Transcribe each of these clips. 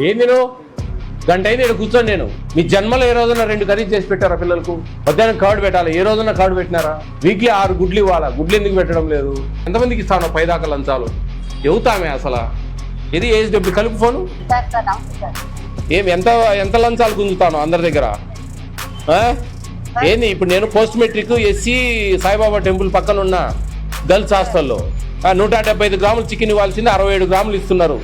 ఏంది నువ్వు గంట అయింది ఇక్కడ కూర్చొని నేను మీ జన్మలో ఏ రోజున 2 కర్రీస్ చేసి పెట్టారా పిల్లలకు? మధ్యాహ్నం కార్డు పెట్టాలి, ఏ రోజున కార్డు పెట్టినారా? వీక్లీ 6 గుడ్లు ఇవ్వాలా, గుడ్లు ఎందుకు పెట్టడం లేదు? ఎంతమందికి ఇస్తాను 10 దాకా లంచాలు? చెబుతామే అసలు ఇది ఏజ్ డబ్బులు కలుపు ఫోను ఏమి ఎంత లంచాలు గుంజుతాను అందరి దగ్గర? ఏంది ఇప్పుడు నేను post matric SC Saibaba temple పక్కన ఉన్న గర్ల్స్ హాస్టల్లో 175 గ్రాములు చికెన్ ఇవ్వాల్సింది 67 గ్రాములు ఇస్తున్నారు.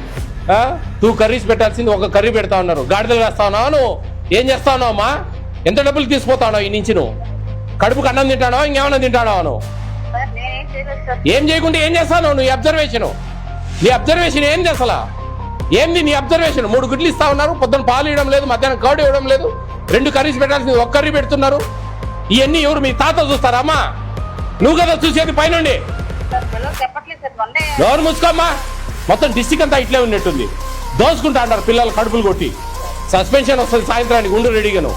2 కర్రీస్ పెట్టాల్సింది 1 కర్రీ పెడతా ఉన్నారు. గాడిదలు వేస్తా ఉన్నావు నువ్వు? ఏం చేస్తా ఉన్నావు అమ్మా? ఎంత డబ్బులు తీసుకుపోతావు ఈ నుంచి? నువ్వు కడుపుకి అన్నం తింటానో ఇంకేమన్నా తింటానో? నువ్వు ఏం చేయకుండా ఏం చేస్తావు నువ్వు? నీ అబ్జర్వేషన్ ఏంది అసలు? ఏంది నీ అబ్జర్వేషన్? 3 గుడ్లు ఇస్తా ఉన్నారు, పొద్దున్న పాలు ఇవ్వడం లేదు, మధ్యాహ్నం కర్డ్ ఇవ్వడం లేదు, 2 కర్రీస్ పెట్టాల్సింది 1 కర్రీ పెడుతున్నారు. ఇవన్నీ ఎవరు మీ తాత చూస్తారా అమ్మా? నువ్వు కదా చూసేది పైనుండి. ఎవరు ముసుకోమ్మా? మొత్తం డిస్టిక్ అంతా ఇట్లే ఉన్నట్టుంది. దోసుకుంటా అంటారు పిల్లలు కడుపులు కొట్టి. సస్పెన్షన్ వస్తుంది సాయంత్రానికి, ఉండు రెడీగాను.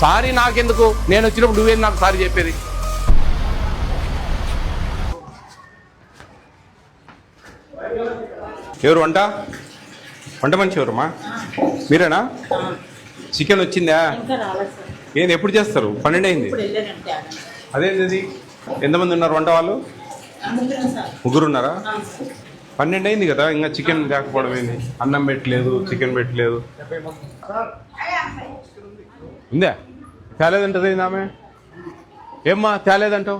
సారీ నాకెందుకు? నేను వచ్చినప్పుడు నువ్వేంది నాకు సారీ చెప్పేది? ఎవరు వంట మనిషి ఎవరమ్మా? మీరేనా? చికెన్ వచ్చిందా? ఏంది ఎప్పుడు చేస్తారు? 12 అయింది. అదేంది? ఎంతమంది ఉన్నారు వంట వాళ్ళు? 3 ఉన్నారా? 12 అయింది కదా, ఇంకా చికెన్ లేకపోవడం ఏంది? అన్నం పెట్టలేదు, చికెన్ పెట్టలేదు. ఉందా? తేలేదంటది ఆమె. ఏమ్మా తేలేదంటావు?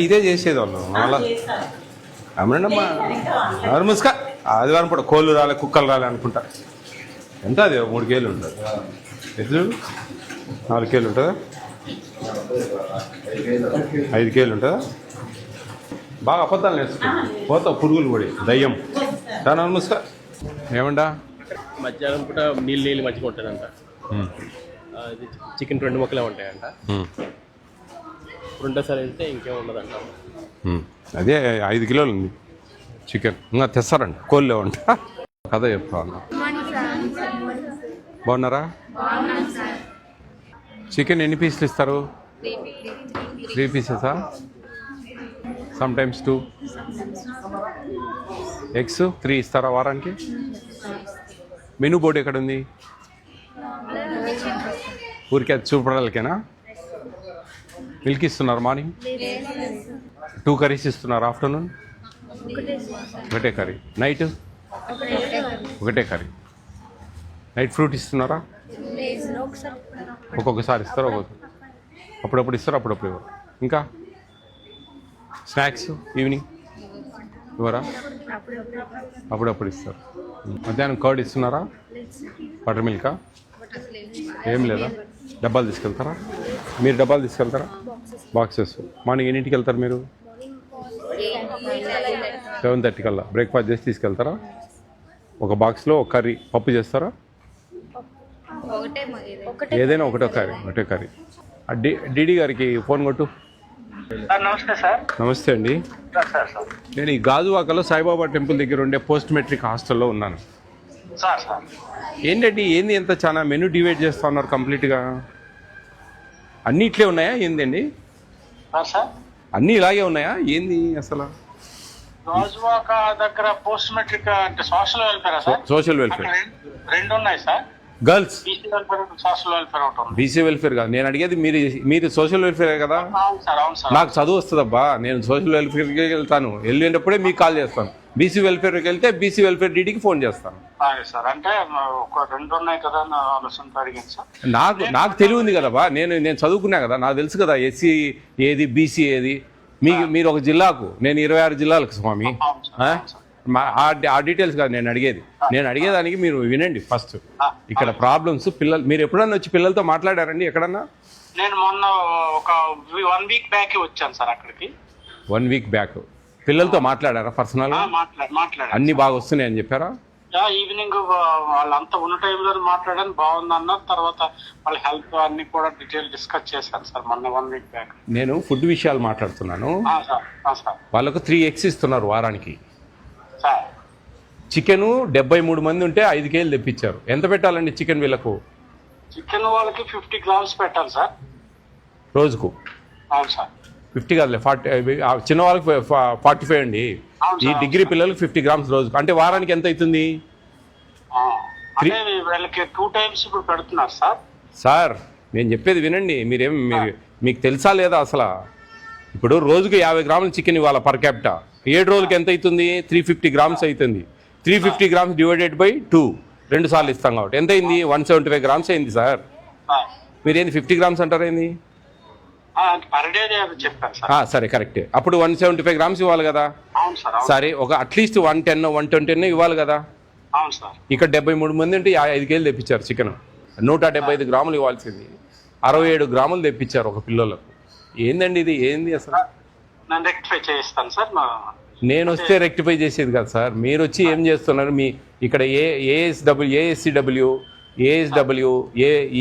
ఇదే చేసేది వాళ్ళు. అవునమ్మా ముసుక ఆదివారం పూట కోళ్ళు రాలే, కుక్కలు రాలే అనుకుంటా. ఎంత అది? 3 కేజీలు ఉంటుంది. ఎద్దులు 4 కేజీలు ఉంటుందా? 5 కేజీలు ఉంటుందా? బాగా అబద్ధాలు నేర్చుకో. పోతావు పురుగులు పడి దయ్యం. దాని ముసుక ఏమంటా? మధ్యాహ్నం పూట నీళ్ళు మంచిగా ఉంటుందంట. చికెన్ 2 ముక్కలే ఉంటాయంట. రెండోసారి వెళ్తే ఇంకేం ఉండదంట. అదే 5 కిలోలు ఉంది చికెన్. ఇంకా తెస్తారంట, కోళ్ళే వంట. కథ చెప్తా ఉన్నా. బాగున్నారా? చికెన్ ఎన్ని పీసులు ఇస్తారు? 3 పీసెసా? Some times 2. ఎగ్స్ 3 ఇస్తారా వారానికి? మెనూ బోర్డు ఎక్కడ ఉంది? ఊరికే అది చూపడాలకేనా? మిల్క్ ఇస్తున్నారు మార్నింగ్? 2 కర్రీస్ ఇస్తున్నారు ఆఫ్టర్నూన్? ఒకటే కర్రీ. నైట్ ఒకటే కర్రీ. నైట్ ఫ్రూట్ ఇస్తున్నారా? ఒక్కొక్కసారి ఇస్తారు, అప్పుడప్పుడు ఇస్తారు, అప్పుడప్పుడు ఇవ్వరు. ఇంకా స్నాక్స్ ఈవినింగ్ ఇవ్వరా? అప్పుడప్పుడు ఇస్తారు. మధ్యాహ్నం కర్డ్ ఇస్తున్నారా? బటర్ మిల్కా? ఏం లేదా? డబ్బాలు తీసుకెళ్తారా? మీరు డబ్బాలు తీసుకెళ్తారా? బాక్సెస్. మార్నింగ్ ఎన్నింటికి వెళ్తారు మీరు? 7:30 కల్లా బ్రేక్ఫాస్ట్ చేసి తీసుకెళ్తారా? ఒక బాక్స్లో 1 కర్రీ పప్పు చేస్తారా? ఏదైనా ఒకటే కర్రీ. డిడి గారికి ఫోన్ కొట్టు. నమస్తే సార్. నమస్తే అండి. నేను ఈ గాజువాకలో సాయిబాబా టెంపుల్ దగ్గర ఉండే పోస్ట్ మెట్రిక్ హాస్టల్లో ఉన్నాను. ఏంటండి ఏంది ఎంత చాలా మెనూ డివైడ్ చేస్తా ఉన్నారు కంప్లీట్గా? అన్నీ ఇట్లే ఉన్నాయా ఏందండి? అన్నీ ఇలాగే ఉన్నాయా ఏంది అసలు? గాజువాక దగ్గర పోస్ట్ మెట్రిక్ అంటే social welfare sir? Social welfare 2 ఉన్నాయి sir. Girls BC welfare, social welfare ఒకటి. బీసీ వెల్ఫేర్ కాదు నేను అడిగేది. మీరు సోషల్ వెల్ఫేర్ కదా? అవును సార్. నాకు చదువు వస్తుందబ్బా. నేను సోషల్ వెల్ఫేర్కి వెళ్తాను, వెళ్ళేటప్పుడే మీకు కాల్ చేస్తాను. బీసీ వెల్ఫేర్కి వెళ్తే బీసీ వెల్ఫేర్ డీడీకి ఫోన్ చేస్తాను. సార్ అంటే ఒక 2 ఉన్నాయి కదా ఆలోచన అడిగాను సార్. నాకు తెలివి ఉంది కదబ్బా. నేను చదువుకున్నా కదా, నాకు తెలుసు కదా ఎస్సీ ఏది బీసీ ఏది. మీరు ఒక జిల్లాకు, నేను 26 జిల్లాలకు స్వామి. ఆ డీటెయిల్స్ కాదు నేను అడిగేది. నేను అడిగేదానికి మీరు వినండి ఫస్ట్. ఇక్కడ ప్రాబ్లమ్స్ పిల్లలు. మీరు ఎప్పుడన్నా వచ్చి పిల్లలతో మాట్లాడారండి ఎక్కడన్నా? నేను మొన్న ఒక 1 వీక్ బ్యాక్ వచ్చాను సార్ అక్కడికి. 1 వీక్ బ్యాక్ పిల్లలతో మాట్లాడారా పర్సనల్? మాట్లాడారు. అన్ని బాగా వస్తున్నాయి అని చెప్పారా? ఈవినింగ్ వాళ్ళంతా ఉన్న టైంలో మాట్లాడాను, బాగుంది అన్నారు. తర్వాత వాళ్ళ హెల్త్ అన్ని కూడా డీటెయిల్ డిస్కస్ చేశాను సార్ మొన్న 1 వీక్ బ్యాక్. నేను ఫుడ్ విషయాలు మాట్లాడుతున్నాను. వాళ్ళకు 3 ఎగ్స్ ఇస్తున్నారు వారానికి. చికెన్ 73 మంది ఉంటే 5 కేజీలు తెప్పించారు. ఎంత పెట్టాలండి చికెన్ వీళ్ళకు? చికెన్ వాళ్ళకి 50 గ్రామ్స్ పెట్టాలి సార్ రోజుకు. అవును సార్. 50 కాదులే 40, చిన్న వాళ్ళకి 45 అండి. అవును ఈ సార్. డిగ్రీ పిల్లలకి 50 గ్రామ్స్ రోజుకు, అంటే వారానికి ఎంత అవుతుంది? అంటే వీళ్ళకి 2 times ఇప్పుడు పెడుతున్నారు సార్. సార్ నేను చెప్పేది వినండి, మీకు తెలుసా లేదా అసలు? ఇప్పుడు రోజుకి 50 గ్రాముల చికెన్ ఇవ్వాలి పర్ క్యాపిటా. 7 రోజులకి ఎంత అవుతుంది? 350 గ్రామ్స్ అవుతుంది. 350 గ్రామ్స్ డివైడెడ్ బై 2, 2 సార్లు ఇస్తాం కాబట్టి ఎంత అయింది? 175 గ్రామ్స్ అయింది సార్. మీరేంది 50 గ్రామ్స్ అంటారు ఏంది? పర్ డే చెప్పారు సార్. సరే కరెక్టే. అప్పుడు 175 గ్రామ్స్ ఇవ్వాలి కదా. అవును సార్. సరే ఒక అట్లీస్ట్ 110, 120 ఇవ్వాలి కదా. అవును సార్. ఇక్కడ 73 మంది ఉంటే 5 కేజీలు తెప్పించారు చికెన్. 175 గ్రాములు ఇవ్వాల్సింది 67 గ్రాములు తెప్పించారు ఒక పిల్లలకు. ఏందండి ఇది? ఏంది అసలు? నేను రెక్టిఫై చేయిస్తాను సార్. నేను వస్తే రెక్టిఫై చేసేది కదా సార్. మీరు వచ్చి ఏం చేస్తున్నారు? మీ ఇక్కడ ఏఎస్సిడబ్ల్యూ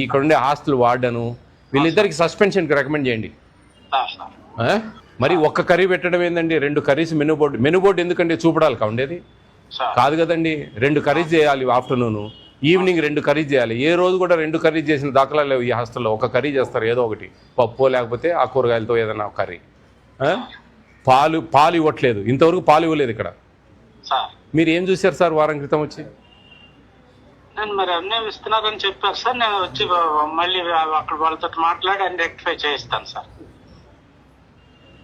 ఇక్కడ ఉండే హాస్టల్ వార్డను వీళ్ళిద్దరికి సస్పెన్షన్కి రికమెండ్ చేయండి. మరి ఒక్క కర్రీ పెట్టడం ఏందండి? 2 కర్రీస్ మెనూ బోర్డు ఎందుకండి? చూపడాలి ఉండేది కాదు కదండి. 2 కర్రీస్ చేయాలి ఆఫ్టర్నూన్, ఈవినింగ్ 2 కర్రీస్ చేయాలి. ఏ రోజు కూడా 2 కర్రీస్ చేసిన దాఖలాలు లేవు ఈ హాస్టల్లో. ఒక కర్రీ చేస్తారు, ఏదో ఒకటి పప్పు లేకపోతే ఆ కూరగాయలతో ఏదైనా కర్రీ. పాలు ఇవ్వట్లేదు, ఇంతవరకు పాలు ఇవ్వలేదు ఇక్కడ. మీరు ఏం చూశారు సార్ వారం క్రితం వచ్చి? నేను మరి అన్నీ ఇస్తున్నారని చెప్పారు సార్. నేను వచ్చి మళ్ళీ అక్కడ వాళ్ళతో మాట్లాడి అన్ని రెక్టిఫై చేయిస్తాను సార్.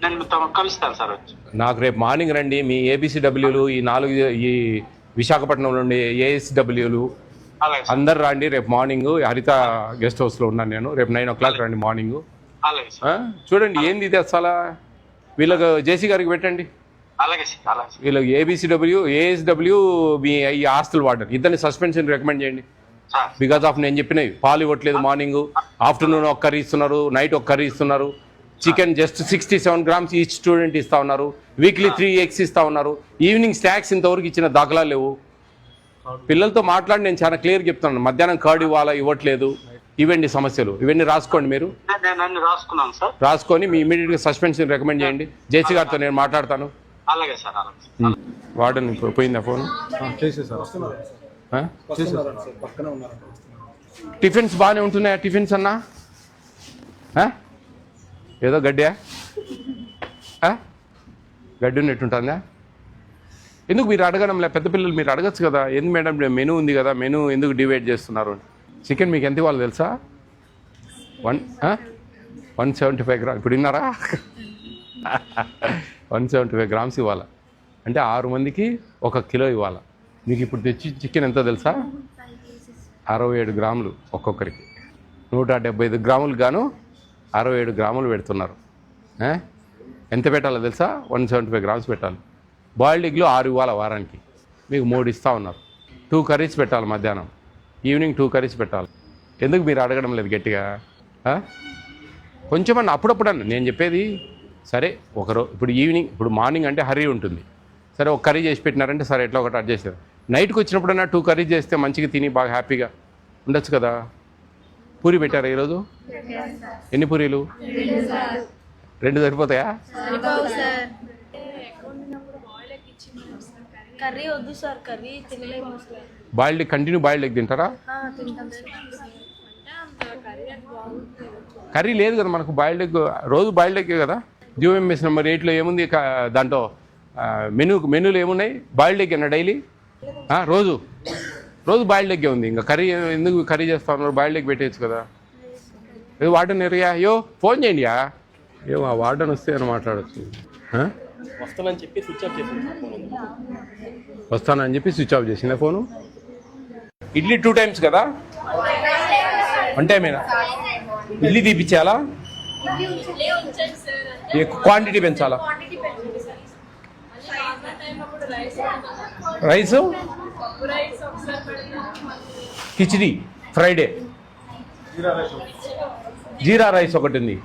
నేను కలుస్తాను సార్ వచ్చి. నాకు రేపు మార్నింగ్ రండి. మీ ఏబిసిడబ్ల్యూలు ఈ విశాఖపట్నంలో ఉండే ఏఎస్డబ్ల్యూలు అందరు రండి రేపు మార్నింగ్. హరిత గెస్ట్ హౌస్లో ఉన్నాను నేను. రేపు 9 o'clock రండి మార్నింగ్. చూడండి ఏంది ఇది అసలు. వీళ్ళకి జేసీ గారికి పెట్టండి. వీళ్ళకి ఏఎస్డబ్ల్యూ మీ ఈ హాస్టల్ వార్డెన్ ఇద్దరిని సస్పెన్షన్ రికమెండ్ చేయండి. బికాస్ ఆఫ్ నేను చెప్పినవి పాలు ఇవ్వట్లేదు, మార్నింగ్ ఆఫ్టర్నూన్ 1 కర్రీ ఇస్తున్నారు, నైట్ 1 కర్రీ ఇస్తున్నారు. Chicken just 67 grams each student ఇస్తా ఉన్నారు. వీక్లీ 3 eggs ఇస్తా ఉన్నారు. ఈవినింగ్ స్నాక్స్ ఇంతవరకు ఇచ్చిన దాఖలా లేవు. పిల్లలతో మాట్లాడి నేను చాలా క్లియర్ చెప్తున్నాను. మధ్యాహ్నం కర్డ్ ఇవ్వట్లేదు. ఇవన్నీ సమస్యలు, ఇవన్నీ రాసుకోండి మీరు. రాసుకున్నాను సార్. రాసుకొని మీ ఇమీడియట్గా సస్పెన్షన్ రికమెండ్ చేయండి. జేసీ గారితో నేను మాట్లాడతాను. అలాగే సార్. వార్డెన్ పోయిందా ఫోన్? టిఫిన్స్ బాగానే ఉంటున్నాయా? టిఫిన్స్ అన్నా ఏదో గడ్డి ఉన్నట్టుంటుందా? ఎందుకు మీరు అడగడం లే? పెద్ద పిల్లలు మీరు అడగచ్చు కదా. ఎందుకు మేడం మెనూ ఉంది కదా, మెనూ ఎందుకు డివైడ్ చేస్తున్నారు? చికెన్ మీకు ఎంత ఇవ్వాలి తెలుసా? 175 గ్రామ్స్. ఇప్పుడు విన్నారా? 175 గ్రామ్స్ ఇవ్వాలి అంటే 6 మందికి 1 కిలో ఇవ్వాలి. మీకు ఇప్పుడు తెచ్చి చికెన్ ఎంత తెలుసా? 67 గ్రాములు ఒక్కొక్కరికి. 175 గ్రాములు గాను 67 గ్రాములు పెడుతున్నారు. ఎంత పెట్టాలో తెలుసా? 175 గ్రామ్స్ పెట్టాలి. బాయిల్డ్ ఎగ్లు 6 ఇవ్వాలి వారానికి. మీకు 3 ఇస్తూ ఉన్నారు. 2 కర్రీస్ పెట్టాలి మధ్యాహ్నం, ఈవినింగ్ 2 కర్రీస్ పెట్టాలి. ఎందుకు మీరు అడగడం లేదు గట్టిగా? కొంచెమన్నా అప్పుడప్పుడన్నా నేను చెప్పేది. సరే ఇప్పుడు మార్నింగ్ అంటే హరీ ఉంటుంది. సరే 1 కర్రీ చేసి పెట్టినారంటే సరే ఎట్లా ఒకటి అడ్జస్ట్ చేస్తారు. నైట్కి వచ్చినప్పుడన్నా 2 కర్రీస్ చేస్తే మంచిగా తిని బాగా హ్యాపీగా ఉండొచ్చు కదా. పూరి పెట్టారా ఈరోజు? ఎన్ని పూరీలు? 2 సరిపోతాయా? బాయిల్డ్ కంటిన్యూ బాయిల్డ్ ఎగ్ తింటారా? కర్రీ లేదు కదా మనకు. బాయిల్డ్ ఎగ్ రోజు బాయిల్డ్ ఎగ్ కదా. జియోఎంఎస్ నెంబర్ 8లో ఏముంది దాంట్లో? మెనూలు ఏమున్నాయి? బాయిల్డ్ ఎగ్ అన్న డైలీ రోజు బాయిల్డ్ ఎగ్గే ఉంది. ఇంకా కర్రీ ఎందుకు కర్రీ చేస్తా ఉన్నారు? బాయిల్డ్ ఎగ్ పెట్టేయచ్చు కదా. ఏదో వార్డెన్ ఎరియా ఫోన్ చేయండి. ఏమో ఆ వార్డెన్ వస్తే అని మాట్లాడచ్చు. వస్తానని చెప్పి స్విచ్ ఆఫ్ చేసిందా ఫోను? ఇడ్లీ 2 times కదా? 1 time ఇడ్లీ తీపిచ్చేయాలా? క్వాంటిటీ పెంచాలా? Rice khichdi Friday, jeera rice ఒకటి ఉంది.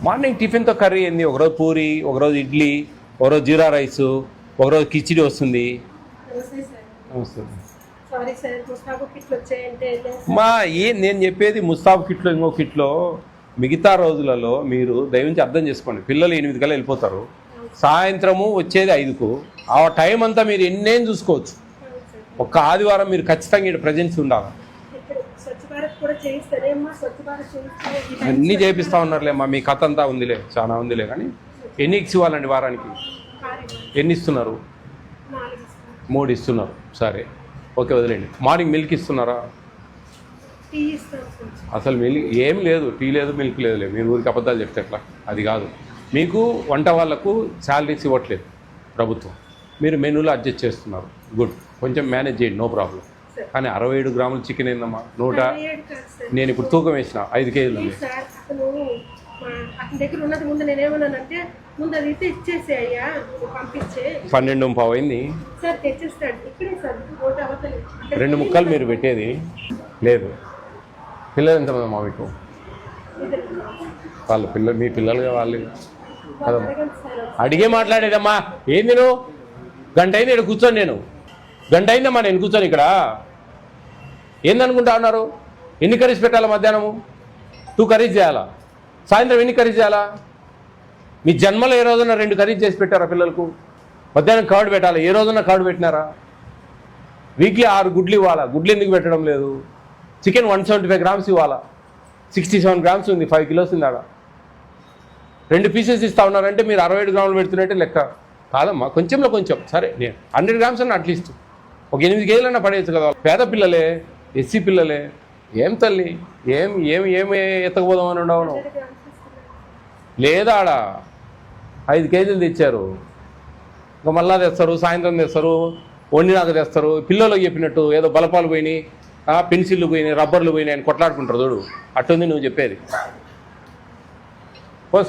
మార్నింగ్ టిఫిన్తో కర్రీ ఏంది? ఒకరోజు పూరి, ఒకరోజు ఇడ్లీ, ఒకరోజు జీరా రైస్, ఒకరోజు కిచిడి వస్తుంది. నేను చెప్పేది ముస్తాబ్ కిట్లో ఇంకో కిట్లో. మిగతా రోజులలో మీరు దయవుంచి అర్థం చేసుకోండి. పిల్లలు 8 కల్లా వెళ్ళిపోతారు. సాయంత్రము వచ్చేది 5కు. ఆ టైం అంతా మీరు ఎన్నేం చూసుకోవచ్చు. ఒక్క ఆదివారం మీరు ఖచ్చితంగా ఇక్కడ ప్రజెన్స్ ఉండాలి. అన్నీ చేపిస్తూ ఉన్నారులేమ్మా, మీ కథ అంతా ఉందిలే, చాలా ఉందిలే. కానీ ఎన్ని ఎగ్స్ ఇవ్వాలండి వారానికి? ఎన్ని ఇస్తున్నారు? 3 ఇస్తున్నారు. సరే ఓకే, వదిలేండి. మార్నింగ్ మిల్క్ ఇస్తున్నారా? అసలు మిల్క్ ఏం లేదు, టీ లేదు, మిల్క్ లేదు. మీరు ఊరికి అబద్ధాలు చెప్తే ఎట్లా? అది కాదు. మీకు వంట వాళ్ళకు శాలరీస్ ఇవ్వట్లేదు ప్రభుత్వం, మీరు మెనూలో అడ్జస్ట్ చేస్తున్నారు. గుడ్, కొంచెం మేనేజ్ చేయండి, నో ప్రాబ్లం. కానీ 67 గ్రాముల చికెన్ ఏందమ్మా? నేను ఇప్పుడు తూకం వేసిన 5 కేజీలు ఉంది. 12 పావు అయింది. 2 ముక్కలు మీరు పెట్టేది లేదు. పిల్లలు ఎంతమంది అమ్మా మీకు? వాళ్ళ పిల్లలు, మీ పిల్లలుగా వాళ్ళు కదమ్మా. అడిగే మాట్లాడేదమ్మా. ఏంది నువ్వు? గంట అయింది ఇక్కడ కూర్చొని, నేను గంట అయిందమ్మా నేను కూర్చొని ఇక్కడ. ఏందనుకుంటా ఉన్నారు? ఎన్ని కర్రీస్ పెట్టాలా? మధ్యాహ్నము 2 కర్రీస్ చేయాలా? సాయంత్రం ఎన్ని కర్రీస్ చేయాలా? మీ జన్మలో ఏ రోజున 2 కర్రీస్ చేసి పెట్టారా పిల్లలకు? మధ్యాహ్నం కర్డ్ పెట్టాలి, ఏ రోజున కర్డ్ పెట్టినారా? వీక్లీ 6 గుడ్లు ఇవ్వాలా? గుడ్లు ఎందుకు పెట్టడం లేదు? చికెన్ 175 గ్రామ్స్ ఇవ్వాలా? 67 గ్రామ్స్ ఉంది, 5 కిలోస్ ఉంది ఆడ. 2 పీసెస్ ఇస్తా ఉన్నారంటే మీరు 67 గ్రాములు పెడుతున్నట్టే లెక్క కాదమ్మా. కొంచెంలో కొంచెం సరే, నేను 100 గ్రామ్స్ అన్న అట్లీస్ట్ ఒక 8 కేజీలన్నా పడేయచ్చు కదా. పేద పిల్లలే, ఎస్సీ పిల్లలే. ఏం తల్లి, ఏమి ఎత్తకపోదామని ఉండవు లేదా? ఆడ 5 కేజీలు తెచ్చారు, ఇంకా మళ్ళా తెస్తారు, సాయంత్రం తెస్తారు, వండినాక తెస్తారు. పిల్లలకు చెప్పినట్టు ఏదో బలపాలు పోయినాయి, పెన్సిళ్ళు పోయినాయి, రబ్బర్లు పోయినాయి అని కొట్లాడుకుంటారు చూడు, అట్టుంది నువ్వు చెప్పేది.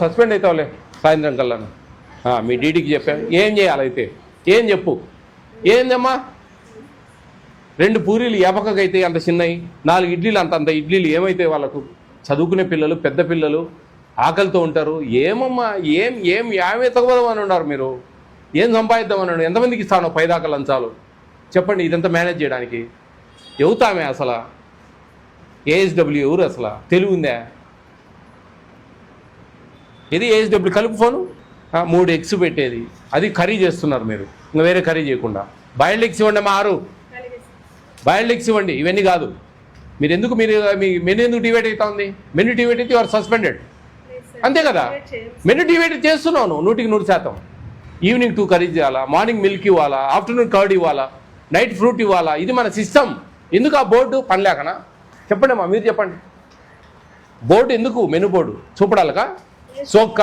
సస్పెండ్ అవుతావులే సాయంత్రం కల్లా. మీ డీడీకి చెప్పాను. ఏం చేయాలైతే ఏం చెప్పు? ఏందమ్మా? 2 పూరీలు ఎపకకైతే అంత చిన్నవి, 4 ఇడ్లీలు అంత ఇడ్లీలు ఏమైతే? వాళ్ళకు చదువుకునే పిల్లలు, పెద్ద పిల్లలు ఆకలితో ఉంటారు. ఏమమ్మా, ఏమే తగ్గదామని ఉన్నారు మీరు? ఏం సంపాదిద్దామన్నాడు? ఎంతమందికి ఇస్తాను 10 దాకా లంచాలు? చెప్పండి, ఇదంతా మేనేజ్ చేయడానికి ఎవతామే? అసలు ఏఎస్డబ్ల్యూ ఎవరు? అసలు తెలివి ఉందా? ఇది ఏఎస్డబ్ల్యూ కలుపు ఫోను. 3 ఎగ్స్ పెట్టేది, అది కర్రీ చేస్తున్నారు మీరు, ఇంకా వేరే కర్రీ చేయకుండా. బాయిల్డ్ ఎగ్స్ ఇవ్వండి అమ్మా, 6 బాయిల్డ్ ఎగ్స్ ఇవ్వండి. ఇవన్నీ కాదు. మీరు మీ మెనూ ఎందుకు డివైడ్ అవుతా ఉంది? మెనూ డివైడ్ అయితే యువర్ సస్పెండెడ్, అంతే కదా? మెనూ డివైడ్ చేస్తున్నావు 100%. ఈవినింగ్ 2 కర్రీస్ చేయాలా, మార్నింగ్ మిల్క్ ఇవ్వాలా, ఆఫ్టర్నూన్ కర్డ్ ఇవ్వాలా, నైట్ ఫ్రూట్ ఇవ్వాలా. ఇది మన సిస్టమ్. ఎందుకు ఆ బోర్డు పనిలేకనా? చెప్పండి అమ్మా, మీరు చెప్పండి. బోర్డు ఎందుకు? మెనూ బోర్డు చూపడాలకా? సోక్క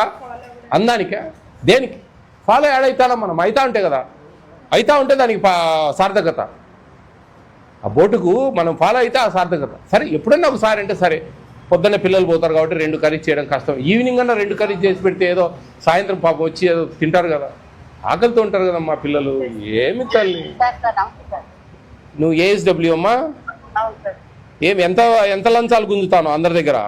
అందానికా? దేనికి? ఫాలో యాడ్ మనం అవుతా ఉంటే కదా, అవుతా ఉంటే దానికి సార్థకత. ఆ బోర్డుకు మనం ఫాలో అయితే ఆ సార్థకత. సరే, ఎప్పుడన్నా ఒకసారి అంటే సరే, పొద్దున్న పిల్లలు పోతారు కాబట్టి 2 కర్రీస్ చేయడం కష్టం. ఈవినింగ్ అన్నా 2 కర్రీస్ చేసి పెడితే ఏదో సాయంత్రం పాపం వచ్చి ఏదో తింటారు కదా, ఆకలితో ఉంటారు కదమ్మా పిల్లలు. ఏమి తల్లి నువ్వు? ఏఎస్డబ్ల్యూ అమ్మా? ఎంత లంచాలు గుంజుతాను అందరి దగ్గర?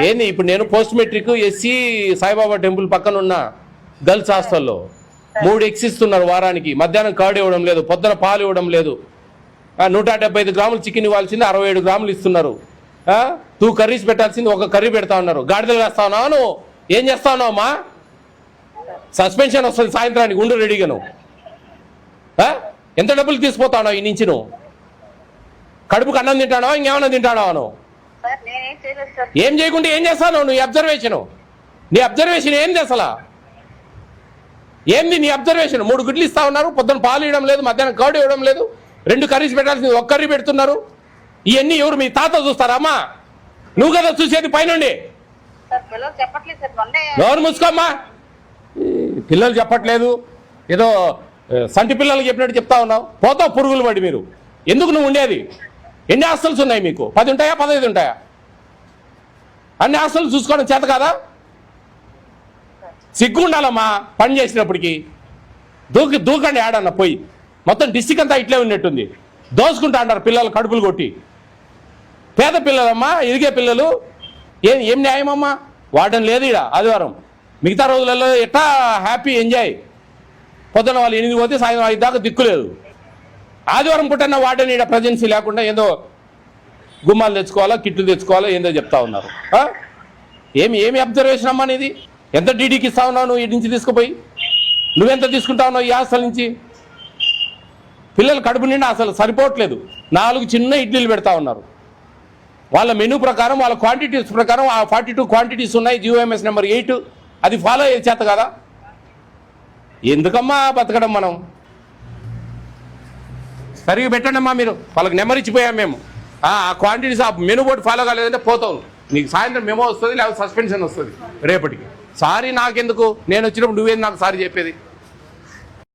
ఏంది ఇప్పుడు? నేను post matric SC Saibaba temple పక్కన ఉన్న గర్ల్స్ హాస్టల్లో 3 ఎగ్స్ ఇస్తున్నారు వారానికి. మధ్యాహ్నం కర్డ్ ఇవ్వడం లేదు, పొద్దున పాలు ఇవ్వడం లేదు. 175 గ్రాములు చికెన్ ఇవ్వాల్సింది 67 గ్రాములు ఇస్తున్నారు. 2 కర్రీస్ పెట్టాల్సింది 1 కర్రీ పెడతా ఉన్నారు. గాడిదలు వేస్తా ఉన్నావు నువ్వు? ఏం చేస్తా ఉన్నావు అమ్మా? సస్పెన్షన్ వస్తుంది సాయంత్రానికి, ఉండు రెడీగా. నువ్వు ఎంత డబ్బులు తీసుకుపోతా ఉన్నావు ఈ నుంచి? నువ్వు కడుపుకు అన్నం తింటానో ఇంకేమన్నా తింటానో? నువ్వు ఏం చేయకుంటే ఏం చేస్తావు? నువ్వు నీ అబ్జర్వేషన్ ఏంది అసలు? ఏంది నీ అబ్జర్వేషన్? 3 గుడ్లు ఇస్తా ఉన్నారు, పొద్దున్న పాలు ఇవ్వడం లేదు, మధ్యాహ్నం కర్డ్ ఇవ్వడం లేదు, 2 కర్రీస్ పెట్టాల్సింది 1 కర్రీ పెడుతున్నారు. ఇవన్నీ ఎవరు? మీ తాత చూస్తారా అమ్మా? నువ్వు కదా చూసేది పైనుండి. ఎవరు మూసుకోమ్మా? పిల్లలు చెప్పట్లేదు, ఏదో సంటి పిల్లలు చెప్పినట్టు చెప్తా ఉన్నావు. పోతావు పురుగులు పడి. మీరు ఎందుకు నువ్వు ఉండేది? ఎన్ని హాస్టల్స్ ఉన్నాయి మీకు? 10 ఉంటాయా, 15 ఉంటాయా? అన్ని హాస్టల్స్ చూసుకోవడం చేత కాదా? సిగ్గు ఉండాలమ్మా పని చేసినప్పటికీ. దూకండి ఆడన్న పోయి. మొత్తం డిస్టిక్ అంతా ఇట్లే ఉన్నట్టుంది. దోసుకుంటా అంటారు పిల్లలు కడుపులు కొట్టి. పేద పిల్లలమ్మా, ఎదిగే పిల్లలు. ఏం న్యాయమమ్మా? వాడడం లేదు ఇక్కడ ఆదివారం. మిగతా రోజులలో ఎట్లా హ్యాపీ ఎంజాయ్. పొద్దున వాళ్ళు 8 పోతే సాయంత్రం 5 దాకా దిక్కులేదు. ఆదివారం పుట్టన్న వాడని ఇక్కడ ప్రజెన్సీ లేకుండా ఏదో గుమ్మాలు తెచ్చుకోవాలా, కిట్లు తెచ్చుకోవాలా, ఏందో చెప్తా ఉన్నారు. ఏమి అబ్జర్వేషన్ అమ్మా నీది? ఎంత డీడీకి ఇస్తా ఉన్నావు నువ్వు? ఇటు నుంచి తీసుకుపోయి నువ్వెంత తీసుకుంటా ఉన్నావు ఈ హాస్టల్ నుంచి? పిల్లలు కడుపు నిండా అసలు సరిపోవట్లేదు. 4 చిన్న ఇడ్లీలు పెడతా ఉన్నారు. వాళ్ళ మెనూ ప్రకారం వాళ్ళ క్వాంటిటీస్ ప్రకారం ఆ 42 క్వాంటిటీస్ ఉన్నాయి, GOMS నెంబర్ 8 అది ఫాలో అయ్యే చేత కదా. ఎందుకమ్మా బతకడం మనం? సరిగా పెట్టండి అమ్మా మీరు. వాళ్ళకి నెంబర్ ఇచ్చిపోయాం మేము. ఆ క్వాంటిటీస్ ఆ మెనూ బోర్డు ఫాలో కాలేదంటే పోతావు. నీకు సాయంత్రం మెమో వస్తుంది, లేకపోతే సస్పెన్షన్ వస్తుంది రేపటికి. సారీ నాకెందుకు? నేను వచ్చినప్పుడు నువ్వేది నాకు సారీ చెప్పేది?